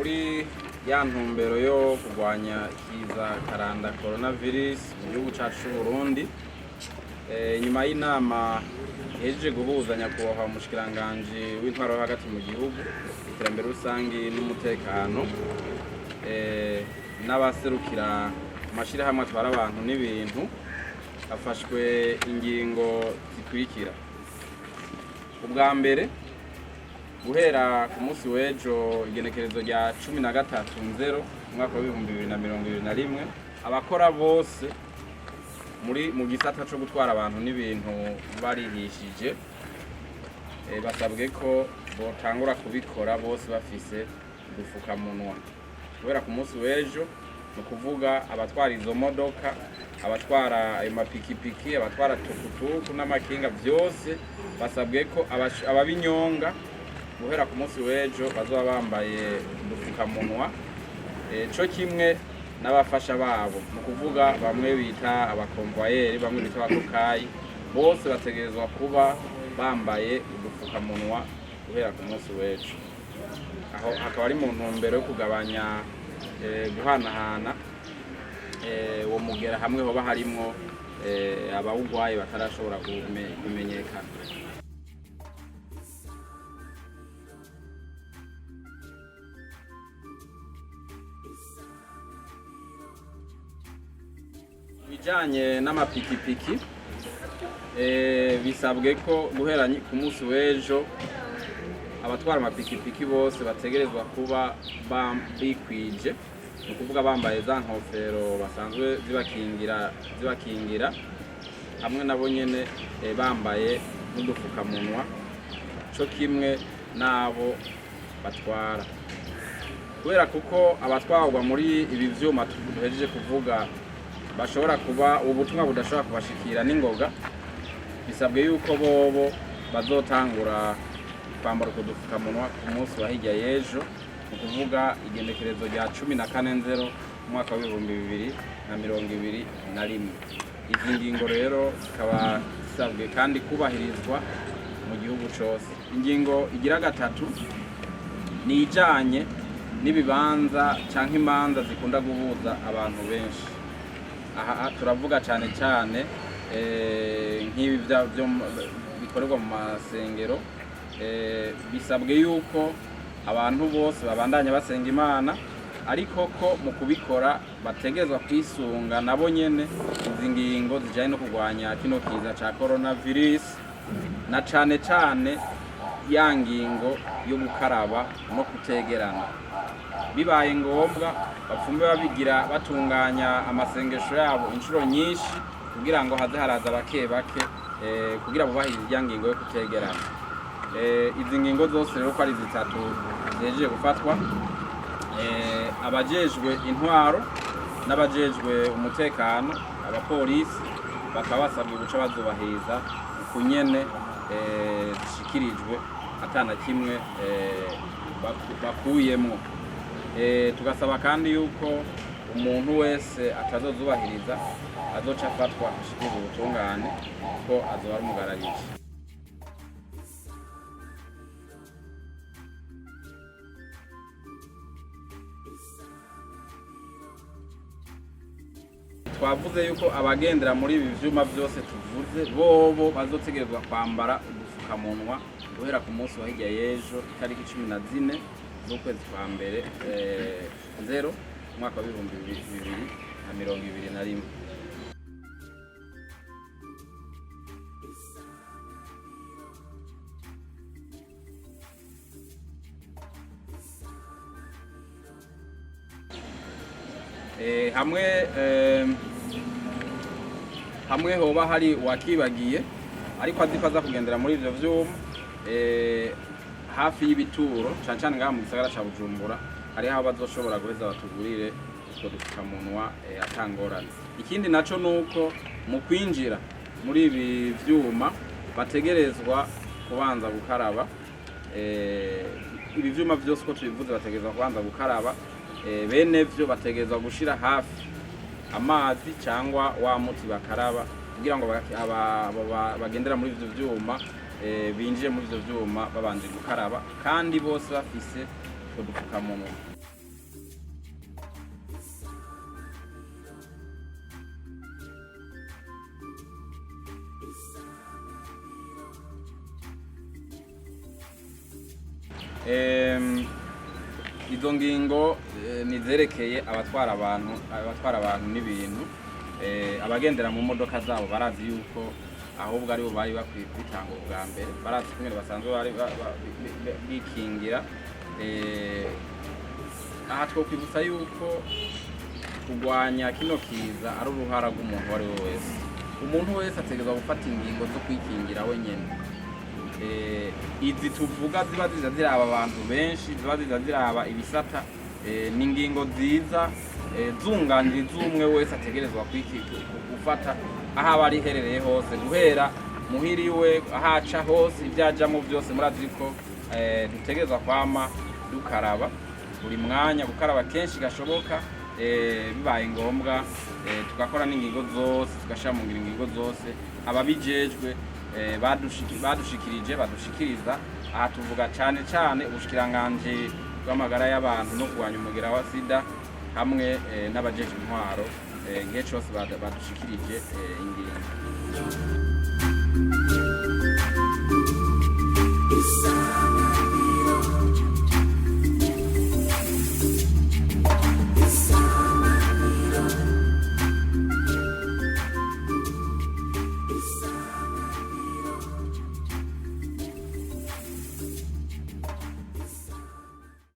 muri ya ntumbero yo kurwanya ikiza karanda coronavirus mu gihugu cyacu cy'u Burundi, nyuma y'inama ihejeje guhuza nyakubahwa umushikiranganji w'intwaro yo hagati mu gihugu, iterambere rusangi n'umutekano, n'abaserukira amashirahamwe atwara abantu n'ibintu, hafashwe ingingo zikurikira. Ubwa mbere, guhera ku munsi w'ejo igenekerezo rya 13/0 umwaka wa 2021, abakora bose mu gisata cyo gutwara abantu n'ibintu barihishije, basabwe ko botangura kubikora bose bafise udufukamunwa. Guhera ku munsi w'ejo, ni ukuvuga abatwara izo modoka, abatwara ayo mapikipiki, abatwara tukutuku n'amakinga, byose basabwe ko ababinyonga guhera ku munsi w'ejo bazoba bambaye udufukamunwa, co kimwe n'abafasha babo, ni ukuvuga bamwe bita abakonvoyeri, bamwe bita abakokayi, bose bategerezwa kuba bambaye udufukamunwa guhera ku munsi w'ejo. Aho hakaba ari mu ntumbero yo kugabanya guhanahana uwo mugera, hamwe hoba harimwo abawugwaye batarashobora kumenyekana. Bijanye n'amapikipiki, bisabwe ko guhera ku munsi w'ejo abatwara amapikipiki bose bategerezwa kuba bikwije, ni ukuvuga bambaye za nkofero basanzwe zibakingira, hamwe nabo nyene bambaye n'udufukamunwa, co kimwe n'abo batwara. Kubera kuko abatwarwa muri ibi vyuma duhejeje kuvuga bashobora kuba ubutumwa budashobora kubashikira n'ingoga, bisabwe yuko bobo bazotangura kwambara udufukamunwa ku munsi wa hirya y'ejo, ni ukuvuga igenekerezo rya 14/0 umwaka wa 2021. Izi ngingo rero zikaba zisabwe kandi kubahirizwa mu gihugu cose. Ingingo igira gatatu ni ijanye n'ibibanza canke imanza zikunda guhuza abantu benshi. Aha turavuga cane cane nk'ibi bikorerwa mu masengero. Bisabwe yuko abantu bose babandanya basenga Imana, ariko ko mu kubikora bategerezwa kwisunga nabo nyene izi ngingo zijanye no kurwanya kino kiza ca coronavirus, na cane cane ya ngingo yo gukaraba no kutegerana. Bibaye ngombwa bapfume babigira batunganya amasengesho yabo inshuro nyinshi, kugira ngo haze haraza bake bake, kugira bubahirize irya ngingo yo kutegerana. Izi ngingo zose rero ko ari zitatu zihejeje gufatwa, abajejwe intwaro n'abajejwe umutekano, abapolisi, bakaba basabwe guca bazubahiriza uku nyene zishikirijwe atana kimwe bakuyemwo. Tugasaba kandi yuko umuntu wese atazozubahiriza azoca afatwa ashikiriza ubutungane, ko azoba ari umugarariji. Twavuze yuko abagendera muri ibi vyuma vyose tuvuze bobo bazotegerezwa kwambara udufukamunwa guhera ku munsi wa hirya y'ejo itariki 14 z'ukwezi kwa mbere 0 umwaka wa 2021. Hamwe hoba hari wakibagiye ariko azifaza kugendera muri ivyo vyuma, hafi y'ibituro cane cane ngaha mu gisagara ca Bujumbura, hari aho bazoshobora guheza batugurire utwo dufukamunwa atangorane. Ikindi naco nuko mu kwinjira muri ibi vyuma bategerezwa kubanza gukaraba. Ibi vyuma vyose ko tubivuze bategerezwa kubanza gukaraba, bene vyo bategerezwa gushira hafi amazi cyangwa wa muti bakaraba, kugira ngo bagendera muri ivyo vyuma binjiye muri ivyo vyuma babanje gukaraba, kandi bose bafise udupfukamunwa. izo ngingo nizerekeye abatwara abantu n'ibintu. Abagendera mu modoka zabo barazi yuko ahubwo aribo bari bakwiye kwitanga ubwa mbere, barazi kumwe basanzwe bari bikingira. Aha twokwibutsa yuko kurwanya kino kiza ari uruhara rw'umuntu uwo ari we wese. Umuntu wese ategerezwa gufata ingingo zo kwikingira wenyine. Izi tuvuga ziba ziraba abantu benshi, ziba ziraba ibisata, ni ingingo nziza zunganiriza umwe wese ategerezwa gufata aho aba ari herereye hose, guhera muhiriwe ahaca hose, ibyajamo byose murazi ko dutegerezwa kwama dukaraba buri mwanya, gukaraba kenshi gashoboka, bibaye ngombwa tugakora n'ingingo zose, tugashira mu ngingo zose ababijejwe badushikiriza. Aha tuvuga cyane cyane ubushikiranganje bw'amagara y'abantu no kurwanya umugera wa sida hamwe n'abajeje intwaro, igihe cyose badushikirije ingingo.